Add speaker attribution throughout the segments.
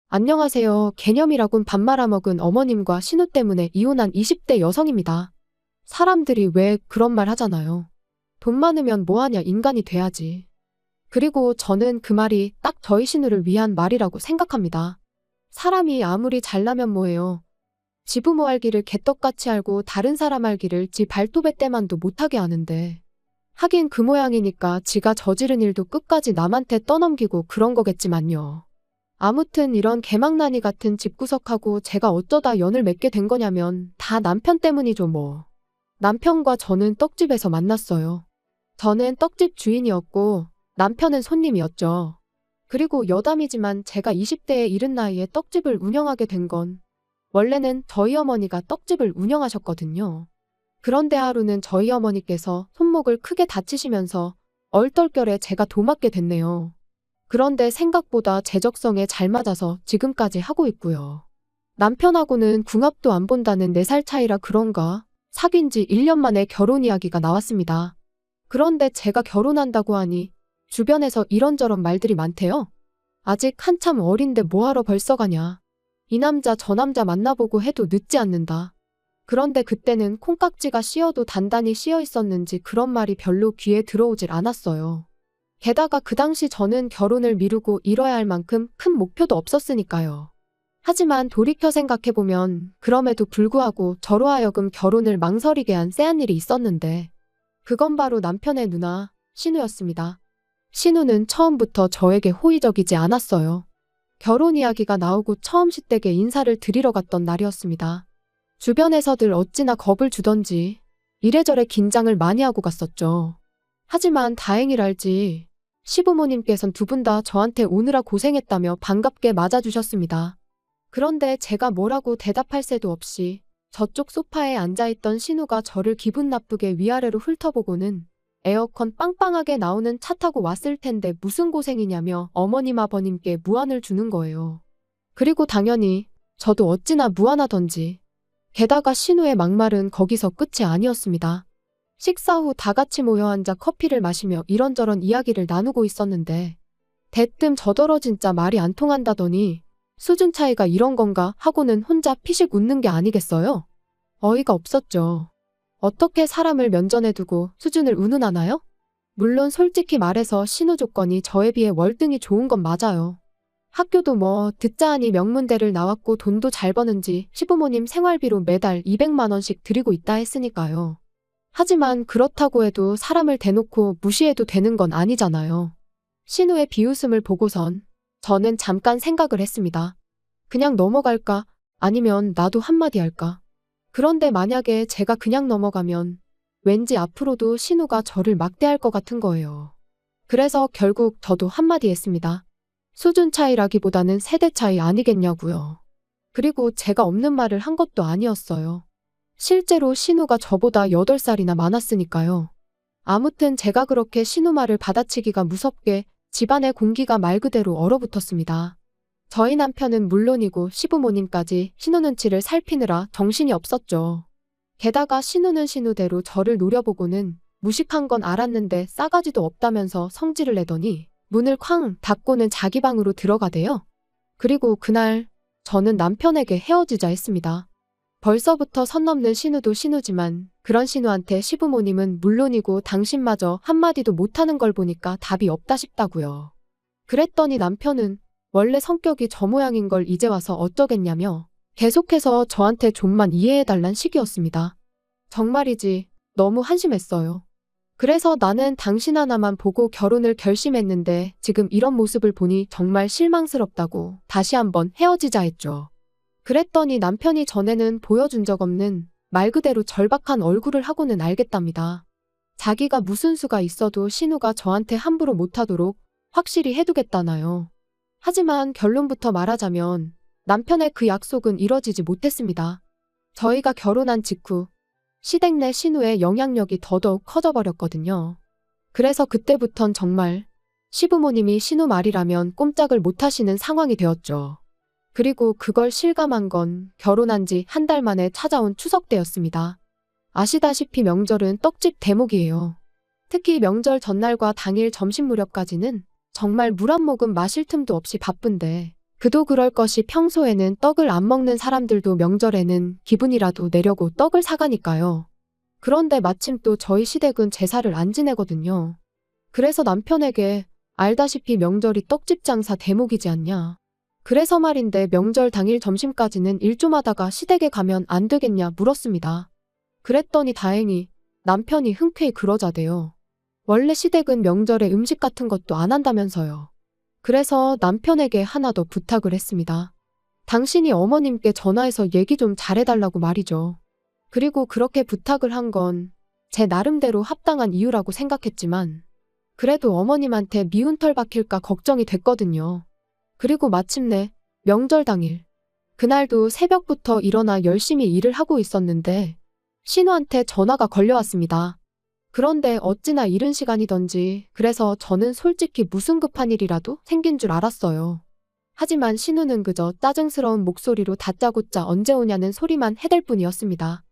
Speaker 1: 안녕하세요. 개념이라곤 밥 말아먹은 어머님과 신우 때문에 이혼한 20대 여성입니다. 사람들이 왜 그런 말 하잖아요. 돈 많으면 뭐하냐 인간이 돼야지. 그리고 저는 그 말이 딱 저희 신우를 위한 말이라고 생각합니다. 사람이 아무리 잘나면 뭐해요. 지 부모 알기를 개떡같이 알고 다른 사람 알기를 지 발톱의 때만도 못하게 하는데. 하긴 그 모양이니까 지가 저지른 일도 끝까지 남한테 떠넘기고 그런 거겠지만요. 아무튼 이런 개망나니 같은 집구석하고 제가 어쩌다 연을 맺게 된 거냐면 다 남편 때문이죠 뭐. 남편과 저는 떡집에서 만났어요. 저는 떡집 주인이었고 남편은 손님이었죠. 그리고 여담이지만 제가 20대의 이른 나이에 떡집을 운영하게 된 건 원래는 저희 어머니가 떡집을 운영하셨거든요. 그런데 하루는 저희 어머니께서 손목을 크게 다치시면서 얼떨결에 제가 도맡게 됐네요. 그런데 생각보다 제적성에 잘 맞아서 지금까지 하고 있고요. 남편하고는 궁합도 안 본다는 4살 차이라 그런가 사귄 지 1년 만에 결혼 이야기가 나왔습니다. 그런데 제가 결혼한다고 하니 주변에서 이런저런 말들이 많대요. 아직 한참 어린데 뭐하러 벌써 가냐. 이 남자 저 남자 만나보고 해도 늦지 않는다. 그런데 그때는 콩깍지가 씌어도 단단히 씌어 있었는지 그런 말이 별로 귀에 들어오질 않았어요. 게다가 그 당시 저는 결혼을 미루고 이뤄야 할 만큼 큰 목표도 없었으니까요. 하지만 돌이켜 생각해보면 그럼에도 불구하고 저로 하여금 결혼을 망설이게 한 쎄한 일이 있었는데 그건 바로 남편의 누나, 신우였습니다. 신우는 처음부터 저에게 호의적이지 않았어요. 결혼 이야기가 나오고 처음 시댁에 인사를 드리러 갔던 날이었습니다. 주변에서들 어찌나 겁을 주던지 이래저래 긴장을 많이 하고 갔었죠. 하지만 다행이랄지 시부모님께선 두 분 다 저한테 오느라 고생했다며 반갑게 맞아주셨습니다. 그런데 제가 뭐라고 대답할 새도 없이 저쪽 소파에 앉아있던 신우가 저를 기분 나쁘게 위아래로 훑어보고는 에어컨 빵빵하게 나오는 차 타고 왔을 텐데 무슨 고생이냐며 어머님 아버님께 무안을 주는 거예요. 그리고 당연히 저도 어찌나 무안하던지. 게다가 신우의 막말은 거기서 끝이 아니었습니다. 식사 후 다 같이 모여 앉아 커피를 마시며 이런저런 이야기를 나누고 있었는데 대뜸 저더러 진짜 말이 안 통한다더니 수준 차이가 이런 건가 하고는 혼자 피식 웃는 게 아니겠어요? 어이가 없었죠. 어떻게 사람을 면전에 두고 수준을 운운하나요? 물론 솔직히 말해서 신우 조건이 저에 비해 월등히 좋은 건 맞아요. 학교도 뭐 듣자 하니 명문대를 나왔고 돈도 잘 버는지 시부모님 생활비로 매달 200만 원씩 드리고 있다 했으니까요. 하지만 그렇다고 해도 사람을 대놓고 무시해도 되는 건 아니잖아요. 신우의 비웃음을 보고선 저는 잠깐 생각을 했습니다. 그냥 넘어갈까? 아니면 나도 한마디 할까? 그런데 만약에 제가 그냥 넘어가면 왠지 앞으로도 신우가 저를 막대할 것 같은 거예요. 그래서 결국 저도 한마디 했습니다. 수준 차이라기보다는 세대 차이 아니겠냐고요. 그리고 제가 없는 말을 한 것도 아니었어요. 실제로 신우가 저보다 8살이나 많았으니까요. 아무튼 제가 그렇게 신우 말을 받아치기가 무섭게 집안의 공기가 말 그대로 얼어붙었습니다. 저희 남편은 물론이고 시부모님까지 신우 눈치를 살피느라 정신이 없었죠. 게다가 신우는 신우대로 저를 노려보고는 무식한 건 알았는데 싸가지도 없다면서 성질을 내더니 문을 쾅 닫고는 자기 방으로 들어가대요. 그리고 그날 저는 남편에게 헤어지자 했습니다. 벌써부터 선 넘는 신우도 신우지만 그런 신우한테 시부모님은 물론이고 당신마저 한마디도 못하는 걸 보니까 답이 없다 싶다고요. 그랬더니 남편은 원래 성격이 저 모양인 걸 이제 와서 어쩌겠냐며 계속해서 저한테 좀만 이해해달란 식이었습니다. 정말이지 너무 한심했어요. 그래서 나는 당신 하나만 보고 결혼을 결심했는데 지금 이런 모습을 보니 정말 실망스럽다고 다시 한번 헤어지자 했죠. 그랬더니 남편이 전에는 보여준 적 없는 말 그대로 절박한 얼굴을 하고는 알겠답니다. 자기가 무슨 수가 있어도 신우가 저한테 함부로 못하도록 확실히 해두겠다나요. 하지만 결론부터 말하자면 남편의 그 약속은 이뤄지지 못했습니다. 저희가 결혼한 직후 시댁 내 신우의 영향력이 더더욱 커져버렸거든요. 그래서 그때부턴 정말 시부모님이 신우 말이라면 꼼짝을 못하시는 상황이 되었죠. 그리고 그걸 실감한 건 결혼한 지 한 달 만에 찾아온 추석 때였습니다. 아시다시피 명절은 떡집 대목이에요. 특히 명절 전날과 당일 점심 무렵까지는 정말 물 한 모금 마실 틈도 없이 바쁜데 그도 그럴 것이 평소에는 떡을 안 먹는 사람들도 명절에는 기분이라도 내려고 떡을 사가니까요. 그런데 마침 또 저희 시댁은 제사를 안 지내거든요. 그래서 남편에게 알다시피 명절이 떡집 장사 대목이지 않냐. 그래서 말인데 명절 당일 점심까지는 일 좀 하다가 시댁에 가면 안 되겠냐 물었습니다. 그랬더니 다행히 남편이 흔쾌히 그러자대요. 원래 시댁은 명절에 음식 같은 것도 안 한다면서요. 그래서 남편에게 하나 더 부탁을 했습니다. 당신이 어머님께 전화해서 얘기 좀 잘해달라고 말이죠. 그리고 그렇게 부탁을 한 건 제 나름대로 합당한 이유라고 생각했지만 그래도 어머님한테 미운 털 박힐까 걱정이 됐거든요. 그리고 마침내 명절 당일 그날도 새벽부터 일어나 열심히 일을 하고 있었는데 신우한테 전화가 걸려왔습니다. 그런데 어찌나 이른 시간이던지 그래서 저는 솔직히 무슨 급한 일이라도 생긴 줄 알았어요. 하지만 신우는 그저 짜증스러운 목소리로 다짜고짜 언제 오냐는 소리만 해댈 뿐이었습니다.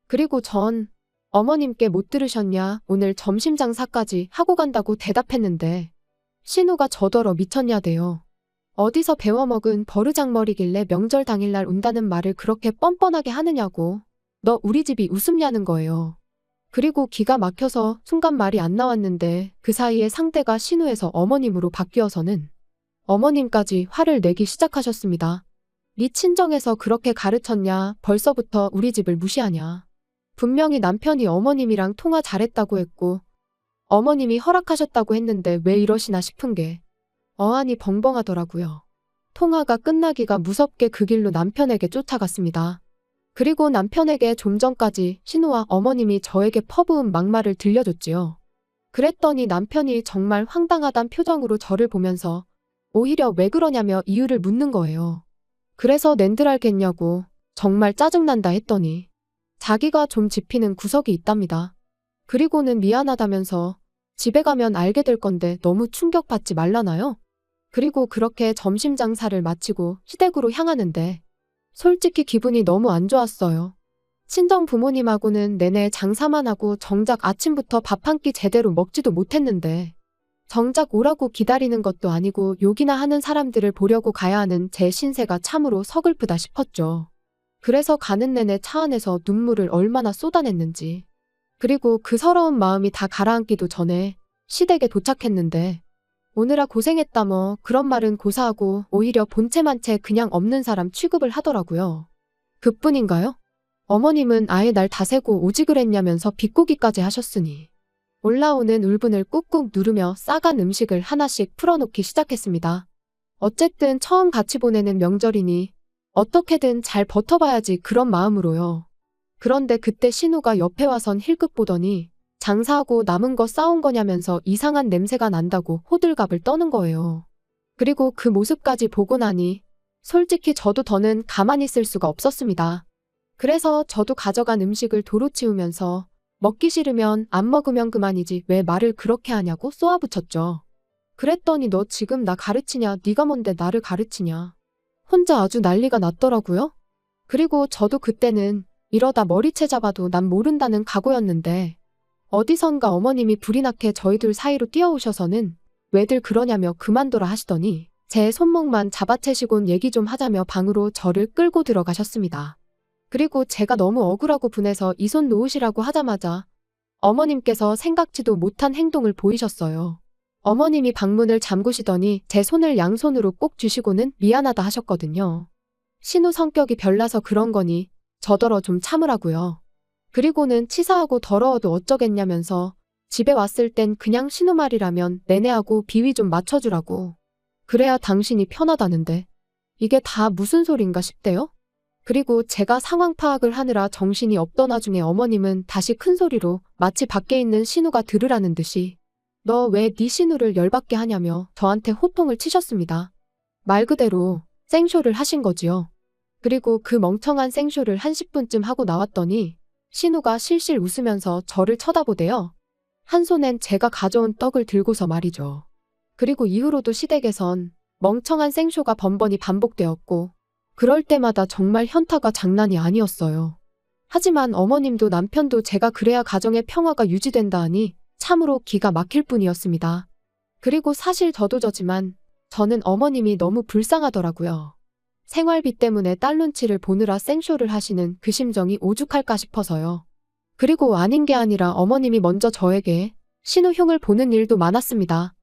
Speaker 1: 그리고 전 어머님께 못 들으셨냐 오늘 점심 장사까지 하고 간다고 대답했는데 신우가 저더러 미쳤냐대요. 어디서 배워먹은 버르장머리길래 명절 당일날 온다는 말을 그렇게 뻔뻔하게 하느냐고. 너 우리 집이 우습냐는 거예요. 그리고 기가 막혀서 순간 말이 안 나왔는데 그 사이에 상대가 신우에서 어머님으로 바뀌어서는 어머님까지 화를 내기 시작하셨습니다. 네 친정에서 그렇게 가르쳤냐 벌써부터 우리 집을 무시하냐. 분명히 남편이 어머님이랑 통화 잘했다고 했고 어머님이 허락하셨다고 했는데 왜 이러시나 싶은 게 어안이 벙벙하더라고요. 통화가 끝나기가 무섭게 그 길로 남편에게 쫓아갔습니다. 그리고 남편에게 좀 전까지 신우와 어머님이 저에게 퍼부은 막말을 들려줬지요. 그랬더니 남편이 정말 황당하단 표정으로 저를 보면서 오히려 왜 그러냐며 이유를 묻는 거예요. 그래서 낸들 알겠냐고 정말 짜증난다 했더니 자기가 좀 짚히는 구석이 있답니다. 그리고는 미안하다면서 집에 가면 알게 될 건데 너무 충격받지 말라나요? 그리고 그렇게 점심 장사를 마치고 시댁으로 향하는데 솔직히 기분이 너무 안 좋았어요. 친정 부모님하고는 내내 장사만 하고 정작 아침부터 밥 한 끼 제대로 먹지도 못했는데 정작 오라고 기다리는 것도 아니고 욕이나 하는 사람들을 보려고 가야 하는 제 신세가 참으로 서글프다 싶었죠. 그래서 가는 내내 차 안에서 눈물을 얼마나 쏟아냈는지. 그리고 그 서러운 마음이 다 가라앉기도 전에 시댁에 도착했는데 오느라 고생했다 뭐 그런 말은 고사하고 오히려 본체만 채 그냥 없는 사람 취급을 하더라고요. 그뿐인가요? 어머님은 아예 날 다세고 오지 그랬냐면서 비꼬기까지 하셨으니 올라오는 울분을 꾹꾹 누르며 싸간 음식을 하나씩 풀어놓기 시작했습니다. 어쨌든 처음 같이 보내는 명절이니 어떻게든 잘 버텨봐야지 그런 마음으로요. 그런데 그때 신우가 옆에 와선 힐끗 보더니 장사하고 남은 거 싸온 거냐면서 이상한 냄새가 난다고 호들갑을 떠는 거예요. 그리고 그 모습까지 보고 나니 솔직히 저도 더는 가만히 있을 수가 없었습니다. 그래서 저도 가져간 음식을 도로 치우면서 먹기 싫으면 안 먹으면 그만이지 왜 말을 그렇게 하냐고 쏘아붙였죠. 그랬더니 너 지금 나 가르치냐 네가 뭔데 나를 가르치냐. 혼자 아주 난리가 났더라고요. 그리고 저도 그때는 이러다 머리채 잡아도 난 모른다는 각오였는데 어디선가 어머님이 불이 나게 저희 둘 사이로 뛰어오셔서는 왜들 그러냐며 그만둬라 하시더니 제 손목만 잡아채시곤 얘기 좀 하자며 방으로 저를 끌고 들어가셨습니다. 그리고 제가 너무 억울하고 분해서 이 손 놓으시라고 하자마자 어머님께서 생각지도 못한 행동을 보이셨어요. 어머님이 방문을 잠그시더니 제 손을 양손으로 꼭 쥐시고는 미안하다 하셨거든요. 신우 성격이 별나서 그런 거니 저더러 좀 참으라고요. 그리고는 치사하고 더러워도 어쩌겠냐면서 집에 왔을 땐 그냥 신우 말이라면 내내하고 비위 좀 맞춰주라고. 그래야 당신이 편하다는데 이게 다 무슨 소린가 싶대요. 그리고 제가 상황 파악을 하느라 정신이 없던 와중에 어머님은 다시 큰 소리로 마치 밖에 있는 신우가 들으라는 듯이 너 왜 네 신우를 열받게 하냐며 저한테 호통을 치셨습니다. 말 그대로 생쇼를 하신 거지요. 그리고 그 멍청한 생쇼를 한 10분쯤 하고 나왔더니 신우가 실실 웃으면서 저를 쳐다보대요. 한 손엔 제가 가져온 떡을 들고서 말이죠. 그리고 이후로도 시댁에선 멍청한 생쇼가 번번이 반복되었고 그럴 때마다 정말 현타가 장난이 아니었어요. 하지만 어머님도 남편도 제가 그래야 가정의 평화가 유지된다 하니 참으로 기가 막힐 뿐이었습니다. 그리고 사실 저도 저지만 저는 어머님이 너무 불쌍하더라고요. 생활비 때문에 딸 눈치를 보느라 생쇼를 하시는 그 심정이 오죽할까 싶어서요. 그리고 아닌 게 아니라 어머님이 먼저 저에게 신우흉을 보는 일도 많았습니다.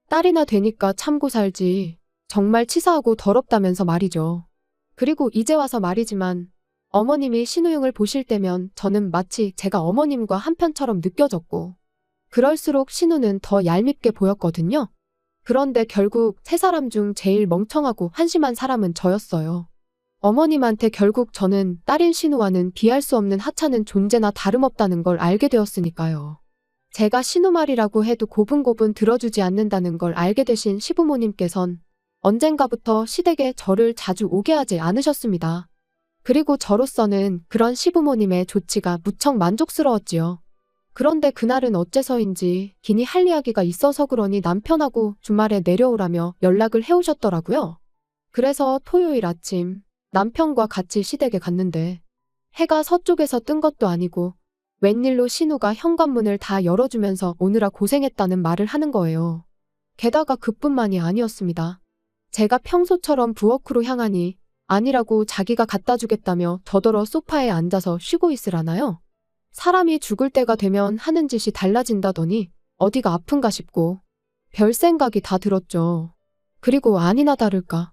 Speaker 1: 딸이나 되니까 참고 살지. 정말 치사하고 더럽다면서 말이죠. 그리고 이제 와서 말이지만 어머님이 신우흉을 보실 때면 저는 마치 제가 어머님과 한편처럼 느껴졌고 그럴수록 신우는 더 얄밉게 보였거든요. 그런데 결국 세 사람 중 제일 멍청하고 한심한 사람은 저였어요. 어머님한테 결국 저는 딸인 신우와는 비할 수 없는 하찮은 존재나 다름없다는 걸 알게 되었으니까요. 제가 신우 말이라고 해도 고분고분 들어주지 않는다는 걸 알게 되신 시부모님께선 언젠가부터 시댁에 저를 자주 오게 하지 않으셨습니다. 그리고 저로서는 그런 시부모님의 조치가 무척 만족스러웠지요. 그런데 그날은 어째서인지 기니 할 이야기가 있어서 그러니 남편하고 주말에 내려오라며 연락을 해오셨더라고요. 그래서 토요일 아침 남편과 같이 시댁에 갔는데 해가 서쪽에서 뜬 것도 아니고 웬일로 신우가 현관문을 다 열어주면서 오느라 고생했다는 말을 하는 거예요. 게다가 그뿐만이 아니었습니다. 제가 평소처럼 부엌으로 향하니 아니라고 자기가 갖다 주겠다며 저더러 소파에 앉아서 쉬고 있으라나요? 사람이 죽을 때가 되면 하는 짓이 달라진다더니 어디가 아픈가 싶고 별 생각이 다 들었죠. 그리고 아니나 다를까.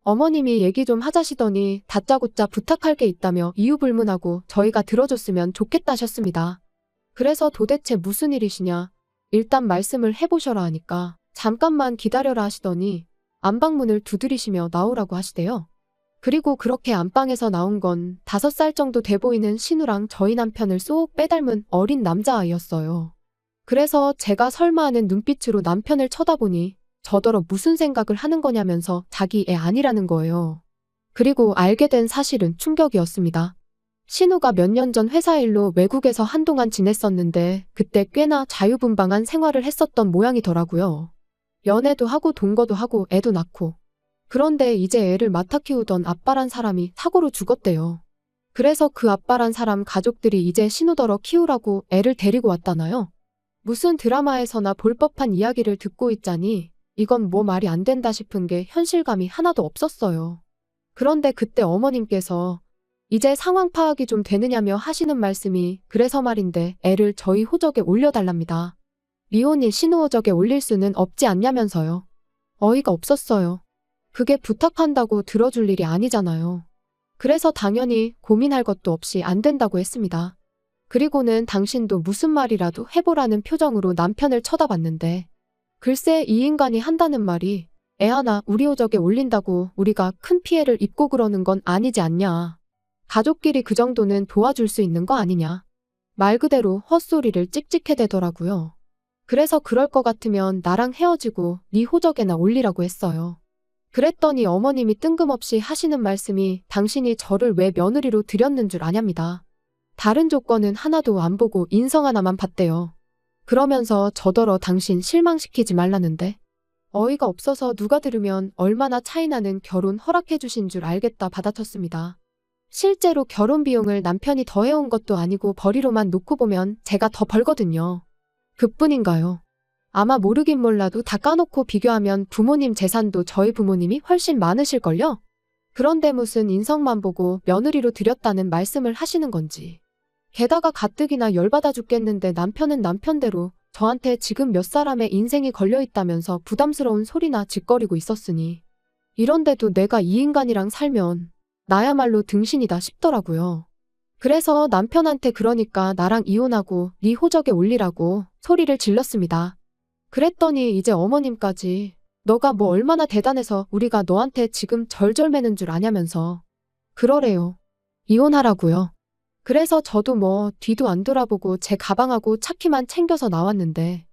Speaker 1: 어머님이 얘기 좀 하자시더니 다짜고짜 부탁할 게 있다며 이유불문하고 저희가 들어줬으면 좋겠다셨습니다. 그래서 도대체 무슨 일이시냐. 일단 말씀을 해보셔라 하니까 잠깐만 기다려라 하시더니 안방문을 두드리시며 나오라고 하시대요. 그리고 그렇게 안방에서 나온 건 5살 정도 돼 보이는 신우랑 저희 남편을 쏙 빼닮은 어린 남자아이였어요. 그래서 제가 설마 하는 눈빛으로 남편을 쳐다보니 저더러 무슨 생각을 하는 거냐면서 자기 애 아니라는 거예요. 그리고 알게 된 사실은 충격이었습니다. 신우가 몇 년 전 회사 일로 외국에서 한동안 지냈었는데 그때 꽤나 자유분방한 생활을 했었던 모양이더라고요. 연애도 하고 동거도 하고 애도 낳고. 그런데 이제 애를 맡아 키우던 아빠란 사람이 사고로 죽었대요. 그래서 그 아빠란 사람 가족들이 이제 신우더러 키우라고 애를 데리고 왔다나요? 무슨 드라마에서나 볼 법한 이야기를 듣고 있자니 이건 뭐 말이 안 된다 싶은 게 현실감이 하나도 없었어요. 그런데 그때 어머님께서 이제 상황 파악이 좀 되느냐며 하시는 말씀이 그래서 말인데 애를 저희 호적에 올려달랍니다. 미혼이 신우 호적에 올릴 수는 없지 않냐면서요. 어이가 없었어요. 그게 부탁한다고 들어줄 일이 아니잖아요. 그래서 당연히 고민할 것도 없이 안 된다고 했습니다. 그리고는 당신도 무슨 말이라도 해보라는 표정으로 남편을 쳐다봤는데 글쎄 이 인간이 한다는 말이 애 하나 우리 호적에 올린다고 우리가 큰 피해를 입고 그러는 건 아니지 않냐. 가족끼리 그 정도는 도와줄 수 있는 거 아니냐. 말 그대로 헛소리를 찍찍해 대더라고요. 그래서 그럴 것 같으면 나랑 헤어지고 네 호적에나 올리라고 했어요. 그랬더니 어머님이 뜬금없이 하시는 말씀이 당신이 저를 왜 며느리로 들였는 줄 아냐입니다. 다른 조건은 하나도 안 보고 인성 하나만 봤대요. 그러면서 저더러 당신 실망시키지 말라는데 어이가 없어서 누가 들으면 얼마나 차이나는 결혼 허락해 주신 줄 알겠다 받아쳤습니다. 실제로 결혼 비용을 남편이 더해온 것도 아니고 벌이로만 놓고 보면 제가 더 벌거든요. 그뿐인가요? 아마 모르긴 몰라도 다 까놓고 비교하면 부모님 재산도 저희 부모님이 훨씬 많으실걸요? 그런데 무슨 인성만 보고 며느리로 들였다는 말씀을 하시는 건지. 게다가 가뜩이나 열받아 죽겠는데 남편은 남편대로 저한테 지금 몇 사람의 인생이 걸려있다면서 부담스러운 소리나 짓거리고 있었으니 이런데도 내가 이 인간이랑 살면 나야말로 등신이다 싶더라고요. 그래서 남편한테 그러니까 나랑 이혼하고 네 호적에 올리라고 소리를 질렀습니다. 그랬더니 이제 어머님까지 너가 뭐 얼마나 대단해서 우리가 너한테 지금 절절매는 줄 아냐면서 그러래요. 이혼하라고요. 그래서 저도 뭐 뒤도 안 돌아보고 제 가방하고 차키만 챙겨서 나왔는데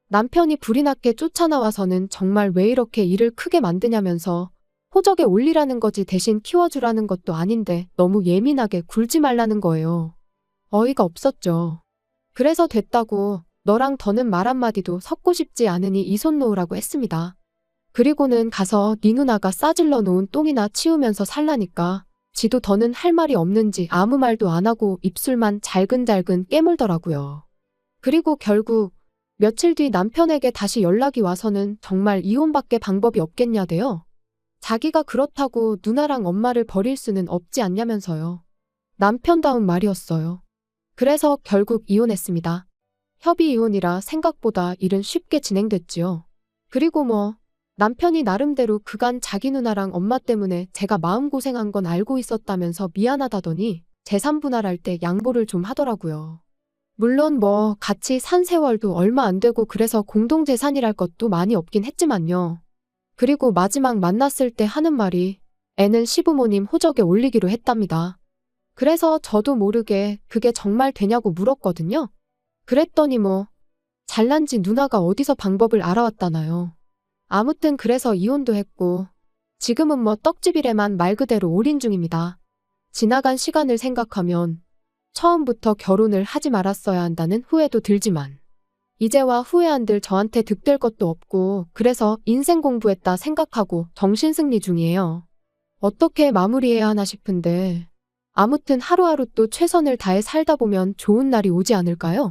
Speaker 1: 남편이 불이 났게 쫓아나와서는 정말 왜 이렇게 일을 크게 만드냐면서 호적에 올리라는 거지 대신 키워주라는 것도 아닌데 너무 예민하게 굴지 말라는 거예요. 어이가 없었죠. 그래서 됐다고 너랑 더는 말 한마디도 섞고 싶지 않으니 이 손 놓으라고 했습니다. 그리고는 가서 네 누나가 싸질러 놓은 똥이나 치우면서 살라니까 지도 더는 할 말이 없는지 아무 말도 안 하고 입술만 잘근잘근 깨물더라고요. 그리고 결국 며칠 뒤 남편에게 다시 연락이 와서는 정말 이혼밖에 방법이 없겠냐대요. 자기가 그렇다고 누나랑 엄마를 버릴 수는 없지 않냐면서요. 남편다운 말이었어요. 그래서 결국 이혼했습니다. 협의 이혼이라 생각보다 일은 쉽게 진행됐지요. 그리고 남편이 나름대로 그간 자기 누나랑 엄마 때문에 제가 마음고생한 건 알고 있었다면서 미안하다더니 재산 분할할 때 양보를 좀 하더라고요. 물론 같이 산 세월도 얼마 안 되고 그래서 공동재산이랄 것도 많이 없긴 했지만요. 그리고 마지막 만났을 때 하는 말이 애는 시부모님 호적에 올리기로 했답니다. 그래서 저도 모르게 그게 정말 되냐고 물었거든요. 그랬더니 잘난지 누나가 어디서 방법을 알아왔다나요. 아무튼 그래서 이혼도 했고 지금은 떡집이래만 말 그대로 올인 중입니다. 지나간 시간을 생각하면 처음부터 결혼을 하지 말았어야 한다는 후회도 들지만 이제와 후회한들 저한테 득될 것도 없고 그래서 인생 공부했다 생각하고 정신승리 중이에요. 어떻게 마무리해야 하나 싶은데 아무튼 하루하루 또 최선을 다해 살다 보면 좋은 날이 오지 않을까요?